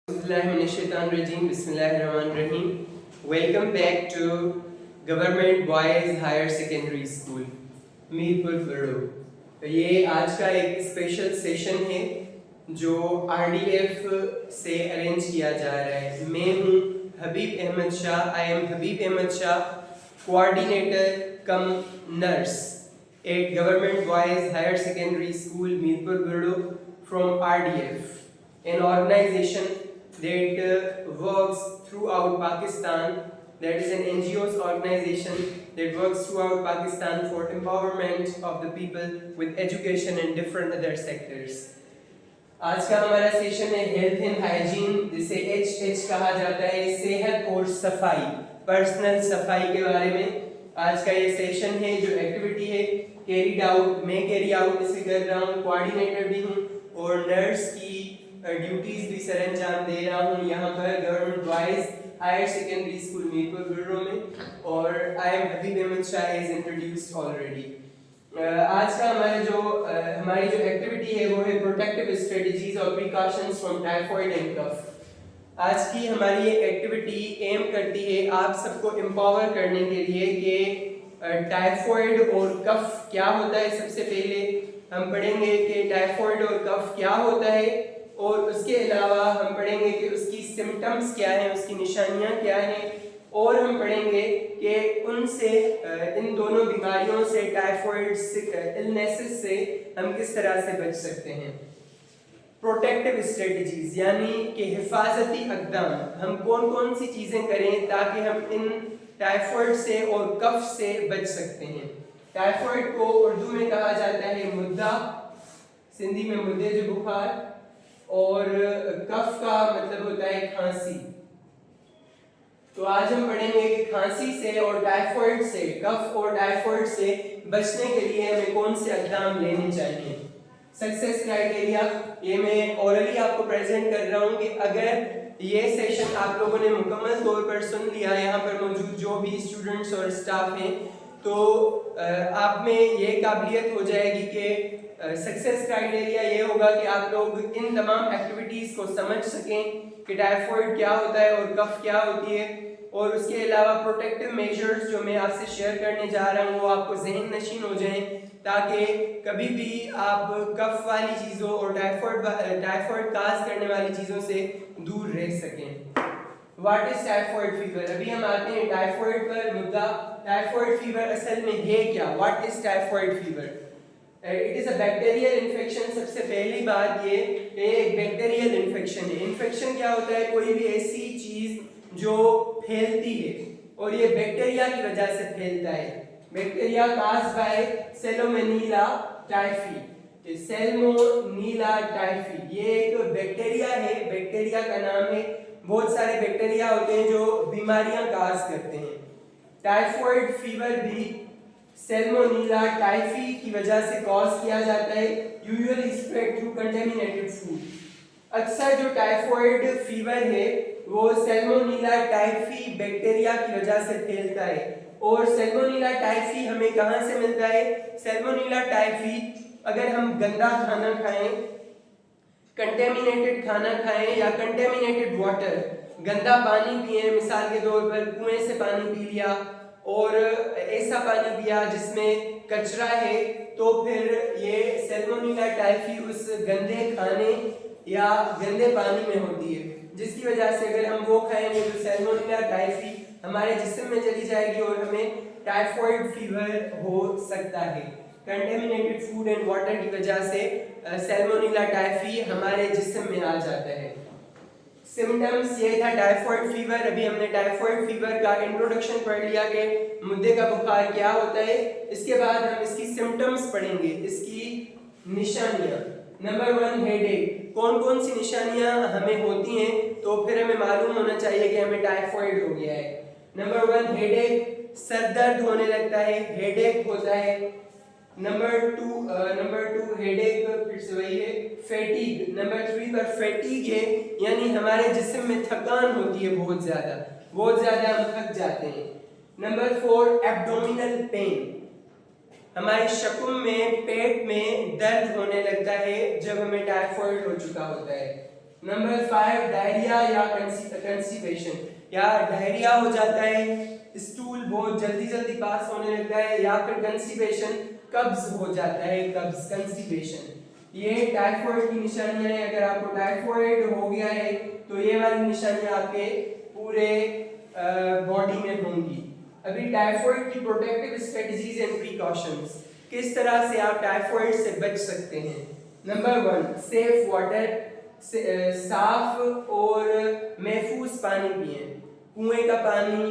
Bismillahirrahmanirrahim. Welcome back to Government Boys Higher Secondary School, Mirpur बड़ो। तो ये आज का एक स्पेशल सेशन है जो RDF से अरेंज किया जा रहा है। मैं हूँ Habib Ahmad Shah. I am Habib Ahmad Shah, coordinator cum nurse at Government Boys Higher Secondary School, Mirpur बड़ो from RDF, an organization that works throughout Pakistan. That is an NGO's organization that works throughout Pakistan for empowerment of the people with education and different other sectors. आज का हमारा session है health and hygiene, जिसे HH कहा जाता है, सेहत और सफाई, पर्सनल सफाई के बारे में आज का ये सेशन है। जो एक्टिविटी है कैरीड आउट, मैं कैरी आउट इसे कर रहा हूँ, कोऑर्डिनेटर भी हूँ और नर्स की ड्यूटीज भी सर अंजाम दे रहा हूँ यहाँ पर government boys higher secondary school Mirpur bureau में। और I am Habib Ahmad Shah is introduced already. आज का हमारी जो एक्टिविटी है वो है प्रोटेक्टिव स्ट्रेटजीज और precautions from typhoid and cough. आज की हमारी ये एक्टिविटी एम करती है आप सबको एम्पावर करने के लिए कि टाइफॉइड और कफ क्या होता है। सबसे पहले हम पढ़ेंगे कि टाइफॉइड और कफ क्या होता है, और उसके अलावा हम पढ़ेंगे कि उसकी सिम्टम्स क्या हैं, उसकी निशानियां क्या हैं, और हम पढ़ेंगे कि उनसे इन दोनों बीमारियों से, टाइफॉइड इलनेसेस से हम किस तरह से बच सकते हैं। प्रोटेक्टिव स्ट्रेटजीज यानी कि हिफाजती अक़दाम, हम कौन कौन सी चीज़ें करें ताकि हम इन टाइफॉइड से और कफ से बच सकते हैं। टाइफॉइड को उर्दू में कहा जाता है मुद्दा, सिंधी में मुद्दे जो बुखार, और कफ का मतलब होता है खांसी। तो आज हम पढ़ेंगे कि खांसी से और टाइफॉइड से, कफ और टाइफॉइड से बचने के लिए हमें कौन से इक़दाम लेने चाहिए। सक्सेस क्राइटेरिया ये मैं ऑरली आपको प्रेजेंट कर रहा हूँ कि अगर ये सेशन आप लोगों ने मुकम्मल तौर पर सुन लिया, यहाँ पर मौजूद जो भी स्टूडेंट्स और स्टाफ हैं, तो आप में ये काबिलियत हो जाएगी कि सक्सेस क्राइटेरिया ये होगा कि आप लोग इन तमाम एक्टिविटीज़ को समझ सकें कि टाइफॉइड क्या होता है और कफ क्या होती है, और उसके अलावा प्रोटेक्टिव मेजर्स जो मैं आपसे शेयर करने जा रहा हूँ वो आपको ज़हन नशीन हो जाएं, ताकि कभी भी आप कफ वाली चीज़ों और टाइफॉइड काज करने वाली चीज़ों से दूर रह सकें। What is typhoid fever? अभी हम आते हैं टाइफॉइड पर मुद्दा। टाइफॉइड फीवर असल में है क्या? What is typhoid fever? It is a bacterial infection. सबसे पहली बात ये एक बैक्टीरियल इन्फेक्शन है। इन्फेक्शन क्या होता है? कोई भी ऐसी चीज़ जो फैलती है, और ये बैक्टीरिया की वजह से फैलता है। Bacteria cause by salmonella typhi. Salmonella typhi ये एक बैक्टीरिया है, बैक्टीरिया का नाम है। बहुत सारे बैक्टीरिया होते हैं जो बीमारियां काज करते हैं। टाइफॉइड फीवर भी सैल्मोनेला टाइफी की वजह से कॉज किया जाता है, usually spread through contaminated food. अक्सर जो टाइफॉइड फीवर है वो सैल्मोनेला टाइफी बैक्टीरिया की वजह से फैलता है। और सैल्मोनेला टाइफी हमें कहाँ से मिलता है? सैल्मोनेला टाइफी अगर हम गंदा खाना खाएं, कंटेमिनेटेड खाना खाएं या कंटेमिनेटेड वाटर, गंदा पानी पिए, मिसाल के तौर पर कुएं से पानी पी लिया और ऐसा पानी पिया जिसमें कचरा है, तो फिर ये सैल्मोनेला टाइफी उस गंदे खाने या गंदे पानी में होती है, जिसकी वजह से अगर हम वो खाएंगे तो सैल्मोनेला टाइफी हमारे जिस्म में चली जाएगी और हमें टाइफॉइड फीवर हो सकता है। कंटेमिनेटेड फूड एंड वाटर की वजह से सैल्मोनेला टाइफी हमारे जिस्म में आ जाता है। सिम्टम्स ये था टाइफॉइड फीवर। अभी हमने टाइफॉइड फीवर का इंट्रोडक्शन पढ़ लिया कि मुद्दे का बुखार क्या होता है। इसके बाद हम इसकी सिम्टम्स पढ़ेंगे, इसकी निशानियां। Number 1 headache. कौन कौन सी निशानियां हमें होती हैं तो फिर हमें मालूम होना चाहिए कि हमें टाइफॉइड हो गया है। नंबर 1 हेडेक, सर दर्द होने लगता है, हेडेक होता है। नंबर 2 हेडेक, फिर से वही है। फैटीग, नंबर 3 पर फैटीग है, यानी हमारे जिस्म में थकान होती है, बहुत ज़्यादा हम थक जाते हैं। नंबर 4 एब्डोमिनल पेन, हमारे शकुम में, पेट में दर्द होने लगता है जब हमें टाइफॉइड हो चुका होता है। नंबर 5 डायरिया या कंस्टिपेशन, या डायरिया हो जाता है, स्टूल बहुत जल्दी जल्दी पास होने लगता है, या फिर कंस्टिपेशन कब्ज हो जाता है, कब्ज कंस्टिपेशन। ये टाइफाइड की निशानियां हैं। अगर आपको टाइफाइड हो गया है तो ये वाली निशानियां आपके पूरे बॉडी में होंगी। अभी टाइफाइड की प्रोटेक्टिव स्ट्रेटजीज एंड प्रिकॉशंस, किस तरह से आप टाइफाइड से बच सकते हैं। नंबर 1 सेफ वाटर, साफ और महफूज पानी पिए। कुएं का पानी,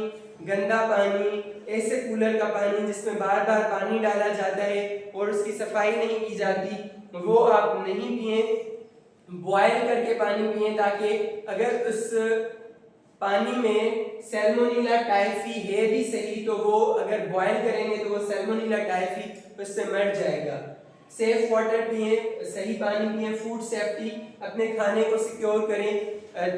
गंदा पानी, ऐसे कूलर का पानी जिसमें बार बार पानी डाला जाता है और उसकी सफाई नहीं की जाती, वो आप नहीं पिए। बॉयल करके पानी पिए ताकि अगर उस पानी में सैल्मोनेला टाइफी है भी सही तो वो अगर बॉयल करेंगे तो वो सैल्मोनेला टाइफी उससे मर जाएगा। सेफ वाटर पिए, सही पानी पिए। फूड सेफ्टी, अपने खाने को सिक्योर करें,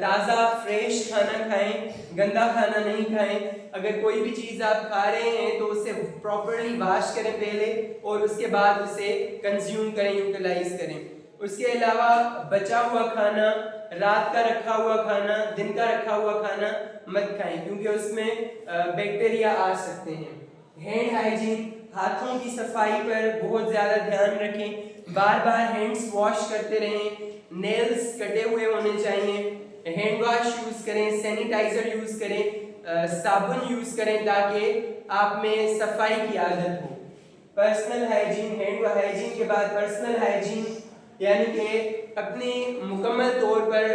ताज़ा फ्रेश खाना खाएं, गंदा खाना नहीं खाएं। अगर कोई भी चीज़ आप खा रहे हैं तो उसे प्रॉपर्ली वॉश करें पहले और उसके बाद उसे कंज्यूम करें, यूटिलाइज करें। उसके अलावा बचा हुआ खाना, रात का रखा हुआ खाना, दिन का रखा हुआ खाना मत खाएं क्योंकि उसमें बैक्टीरिया आ सकते हैं। हैंड हाइजीन, हाथों की सफाई पर बहुत ज़्यादा ध्यान रखें, बार बार हैंड्स वॉश करते रहें, नेल्स कटे हुए होने चाहिए, हैंड वॉश यूज़ करें, सैनिटाइजर यूज़ करें, साबुन यूज़ करें ताकि आप में सफाई की आदत हो। पर्सनल हाइजीन, हैंड हाइजीन के बाद पर्सनल हाइजीन यानी कि अपने मुकम्मल तौर पर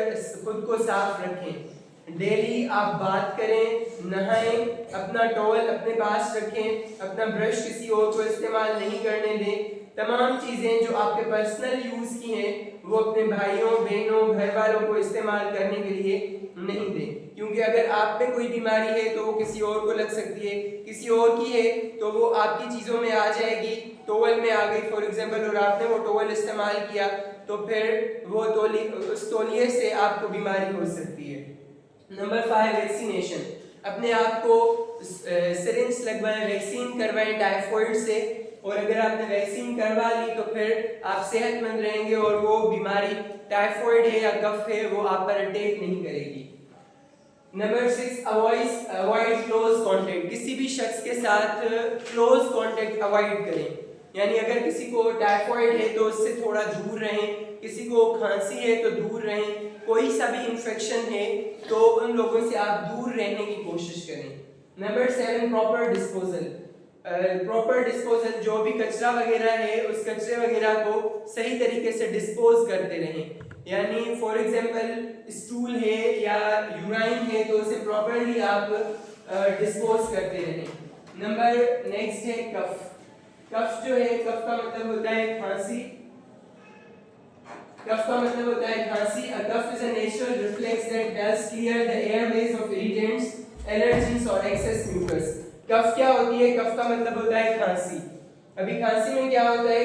खुद को साफ रखें। डेली आप बात करें, नहाएं, अपना टॉवल अपने पास रखें, अपना ब्रश किसी और को इस्तेमाल नहीं करने दें। तमाम चीज़ें जो आपके पर्सनल यूज़ की हैं वो अपने भाइयों बहनों घर वालों को इस्तेमाल करने के लिए नहीं दें क्योंकि अगर आप पे कोई बीमारी है तो वो किसी और को लग सकती है, किसी और की है तो वो आपकी चीज़ों में आ जाएगी, टॉवल में आ गई फॉर एग्जांपल, और आपने वो टॉवल इस्तेमाल किया तो फिर वो उस तौलिए से आपको बीमारी हो सकती है। नंबर 5 वैक्सीनेशन, अपने आप को सिरिंज लगवाएं, वैक्सीन करवाएं टाइफाइड से, और अगर आपने वैक्सीन करवा ली तो फिर आप सेहतमंद रहेंगे और वो बीमारी टाइफाइड है या कफ है वो आप पर अटैक नहीं करेगी। नंबर 6 अवॉइड क्लोज कांटेक्ट, किसी भी शख्स के साथ क्लोज कांटेक्ट अवॉइड करें, यानी अगर किसी को टाइफाइड है तो उससे थोड़ा दूर रहें, किसी को खांसी है तो दूर रहें, कोई सा भी इन्फेक्शन है तो उन लोगों से आप दूर रहने की कोशिश करें। Number 7 proper disposal, proper disposal, जो भी कचरा वगैरह है उस कचरे वगैरह को सही तरीके से डिस्पोज करते रहें, यानी फॉर एग्जांपल स्टूल है या यूराइन है तो उसे प्रॉपरली आप डिस्पोज करते रहें। नंबर नेक्स्ट है कफ। कफ जो है, कफ का मतलब होता है खांसी, कफ का मतलब होता है खांसी। A cough is a natural reflex that helps clear the airways of irritants, allergens और excess mucus। कफ क्या होती है? कफ का मतलब होता है खांसी। अभी खांसी में क्या होता है?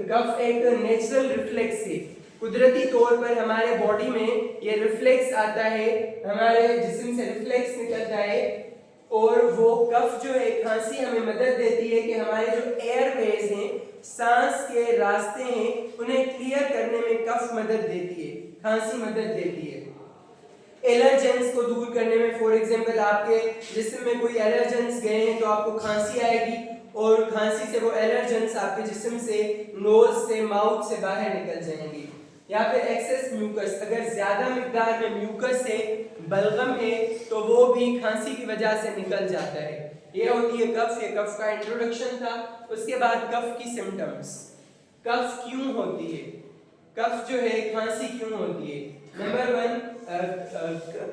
कफ एक नेचुरल रिफ्लेक्स है, कुदरती तौर पर हमारे बॉडी में ये रिफ्लेक्स आता है, हमारे जिस्म से रिफ्लेक्स निकलता है और वो कफ जो है खांसी हमें मदद देती है कि हमारे जो एयरवेज हैं, सांस के रास्ते हैं, उन्हें क्लियर करने में कफ मदद देती है, खांसी मदद देती है। एलर्जेंस को दूर करने में, फॉर एग्जांपल आपके जिस्म में कोई एलर्जेंस गए हैं तो आपको खांसी आएगी और खांसी से वो एलर्जेंस आपके जिस्म से, नोज से, माउथ से बाहर निकल जाएंगी। या फिर एक्सेस म्यूकस, अगर ज्यादा मिकदार में म्यूकस है, बलगम है तो वो भी खांसी की वजह से निकल जाता है। ये होती है कफ। ये कफ का इंट्रोडक्शन था। उसके बाद कफ की सिम्टम्स, कफ क्यों होती है, कफ जो है खांसी क्यों होती है। नंबर 1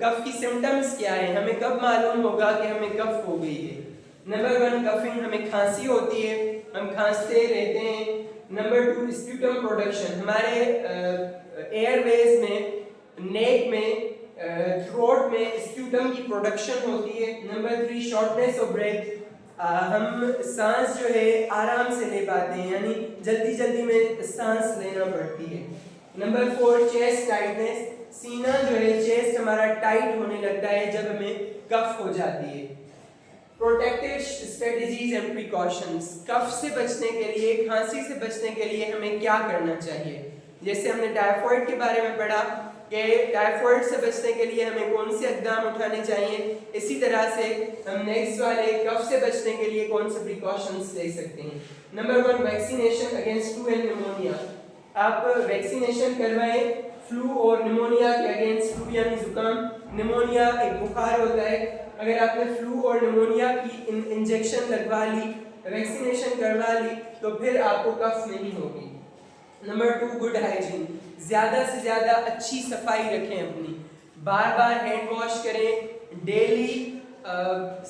कफ की सिम्टम्स क्या है, हमें कब मालूम होगा कि हमें कफ हो गई है। नंबर 1 कफिंग, हमें खांसी होती है, हम खांसते रहते हैं। नंबर 2 स्प्यूटम प्रोडक्शन, हमारे एयरवेज में, नेक में, थ्रोट में स्प्यूटम की प्रोडक्शन होती है। नंबर 3 शॉर्टनेस ऑफ ब्रेथ, हम सांस जो है आराम से ले पाते हैं, यानी जल्दी जल्दी में सांस लेना पड़ती है। नंबर 4 चेस्ट टाइटनेस, सीना जो है, चेस्ट हमारा टाइट होने लगता है जब हमें कफ हो जाती है। प्रोटेक्टिव स्ट्रेटजीज एंड प्रिकॉशंस, कफ से बचने के लिए, खांसी से बचने के लिए हमें क्या करना चाहिए। जैसे हमने टाइफाइड के बारे में पढ़ा کہ ٹائفائڈ سے بچنے کے لیے ہمیں کون سے اقدام اٹھانے چاہیے. اسی طرح سے ہم نیکسٹ والے کف سے بچنے کے لیے کون سے پریکاشنز لے سکتے ہیں. Number 1 vaccination against flow and pneumonia. آپ ویکسینیشن کروائیں فلو اور نمونیا کے اگینسٹ. فلو یعنی زکام، نمونیا ایک بخار ہوتا ہے. اگر آپ نے فلو اور نمونیا کی انجیکشن لگوا لی، ویکسینیشن کروا لی، تو پھر آپ کو کف نہیں ہوگی. Number 2 good hygiene. زیادہ سے زیادہ اچھی صفائی رکھیں اپنی. بار بار ہینڈ واش کریں. ڈیلی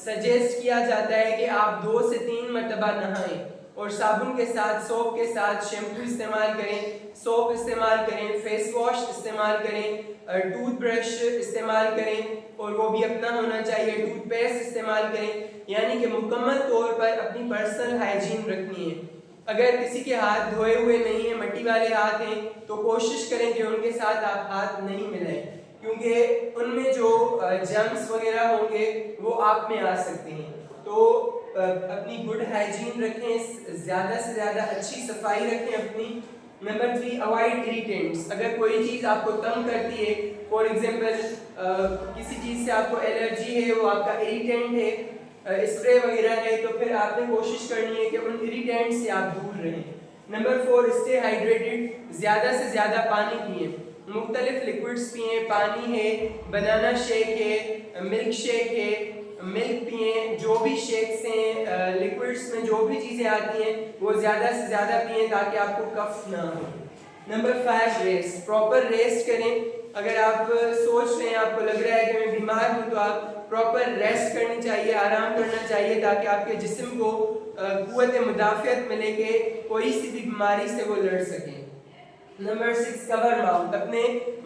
سجیسٹ کیا جاتا ہے کہ آپ 2 سے 3 مرتبہ نہائیں اور صابن کے ساتھ، سوپ کے ساتھ شیمپو استعمال کریں، سوپ استعمال کریں، فیس واش استعمال کریں، ٹوتھ برش استعمال کریں اور وہ بھی اپنا ہونا چاہیے، ٹوتھ پیسٹ استعمال کریں. یعنی کہ مکمل طور پر اپنی پرسنل ہائیجین رکھنی ہے. اگر کسی کے ہاتھ دھوئے ہوئے نہیں ہیں، مٹی والے ہاتھ ہیں، تو کوشش کریں کہ ان کے ساتھ آپ ہاتھ نہیں ملائیں، کیونکہ ان میں جو جرمز وغیرہ ہوں گے وہ آپ میں آ سکتے ہیں. تو اپنی گڈ ہائیجین رکھیں، زیادہ سے زیادہ اچھی صفائی رکھیں اپنی. Number 3 avoid irritants. اگر کوئی چیز آپ کو تنگ کرتی ہے، فار ایگزامپل کسی چیز سے آپ کو الرجی ہے، وہ آپ کا اریٹینٹ ہے، اسپرے وغیرہ ہے، تو پھر آپ نے کوشش کرنی ہے کہ ان اریٹینٹ سے آپ دور رہیں. Number 4 stay hydrated. زیادہ سے زیادہ پانی پئیں، مختلف لیکوڈز پئیں. پانی ہے، بنانا شیک ہے، ملک شیک ہے، ملک پئیں. جو بھی شیکس ہیں، لیکوڈز میں جو بھی چیزیں آتی ہیں وہ زیادہ سے زیادہ پئیں تاکہ آپ کو کف نہ ہو. Number 5 rest. پراپر ریسٹ کریں. اگر آپ سوچ رہے ہیں، آپ کو لگ رہا ہے کہ میں بیمار ہوں، تو آپ پراپر ریسٹ کرنی چاہیے، آرام کرنا چاہیے تاکہ آپ کے جسم کو قوت مدافعت ملے کہ کوئی سی بھی بیماری سے وہ لڑ سکیں. نمبر 6 کور ماؤتھ. اپنے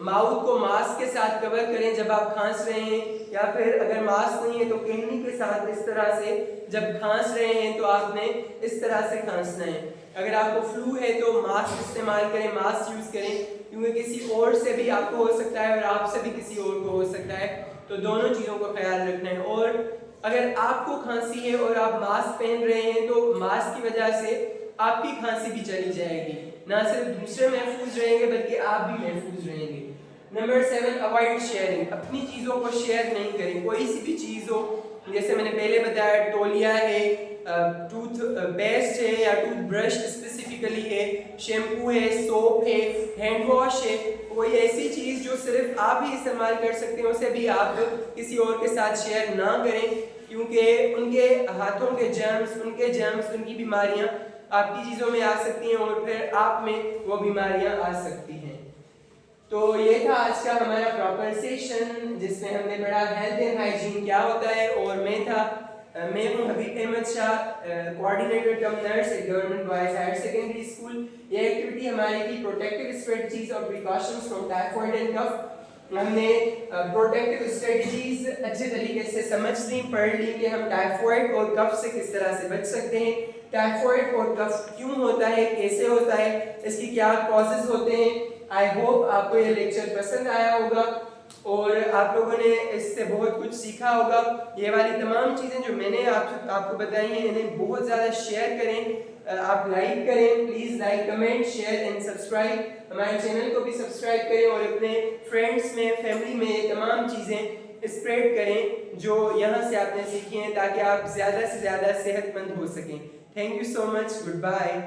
ماؤتھ کو ماسک کے ساتھ کور کریں جب آپ کھانس رہے ہیں، یا پھر اگر ماسک نہیں ہے تو کہنی کے ساتھ اس طرح سے جب کھانس رہے ہیں تو آپ نے اس طرح سے کھانسنا ہے. اگر آپ کو فلو ہے تو ماسک استعمال کریں، ماسک یوز کریں، کیونکہ کسی اور سے بھی آپ کو ہو سکتا ہے اور آپ سے بھی کسی اور کو ہو سکتا ہے. تو دونوں چیزوں کو خیال رکھنا ہے. اور اگر آپ کو کھانسی ہے اور آپ ماسک پہن رہے ہیں تو ماسک کی وجہ سے آپ کی کھانسی بھی چلی جائے گی. نہ صرف دوسرے محفوظ رہیں گے بلکہ آپ بھی محفوظ رہیں گے. Number 7 avoid sharing. اپنی چیزوں کو شیئر نہیں کریں. کوئی سی بھی چیز ہو، جیسے میں نے پہلے بتایا تولیہ ہے، ٹوتھ پیسٹ ہے یا ٹوتھ برش اسپیسیفکلی ہے، شیمپو ہے، سوپ ہے، ہینڈ واش ہے، کوئی ایسی چیز جو صرف آپ ہی استعمال کر سکتے ہیں اسے بھی آپ کسی اور کے ساتھ شیئر نہ کریں، کیونکہ ان کے ہاتھوں کے جرمز، ان کی بیماریاں آپ کی چیزوں میں آ سکتی ہیں اور پھر آپ میں وہ بیماریاں آ سکتی ہیں. تو یہ تھا آج کا ہمارا پراپر سیشن جس میں ہم نے پڑھا ہیلتھ اینڈ ہائیجین کیا ہوتا ہے. اور میں ہوں Habib Ahmed Shah, coordinator cum nurse government boys higher secondary school. یہ ایکٹیویٹی ہماری تھی پروٹیکٹیو اسٹریٹجیز اور precautions from typhoid and cough. ہم نے پروٹیکٹیو اسٹریٹجیز اچھے طریقے سے سمجھ لی، پڑھ لی کہ ہم ٹائفائڈ اور کف سے کس طرح سے بچ سکتے ہیں، ٹائفائڈ اور کف کیوں ہوتا ہے، کیسے ہوتا ہے، اس کی کیا کازز ہوتے ہیں. آئی ہوپ آپ کو یہ لیکچر پسند آیا ہوگا اور آپ لوگوں نے اس سے بہت کچھ سیکھا ہوگا. یہ والی تمام چیزیں جو میں نے آپ کو بتائی ہیں انہیں بہت زیادہ شیئر کریں. آپ لائک کریں، please like, comment, share and subscribe. ہمارے چینل کو بھی سبسکرائب کریں اور اپنے فرینڈس میں، فیملی میں یہ تمام چیزیں اسپریڈ کریں جو یہاں سے آپ نے سیکھی ہیں تاکہ آپ زیادہ سے زیادہ صحت مند ہو سکیں. Thank you so much. Good bye.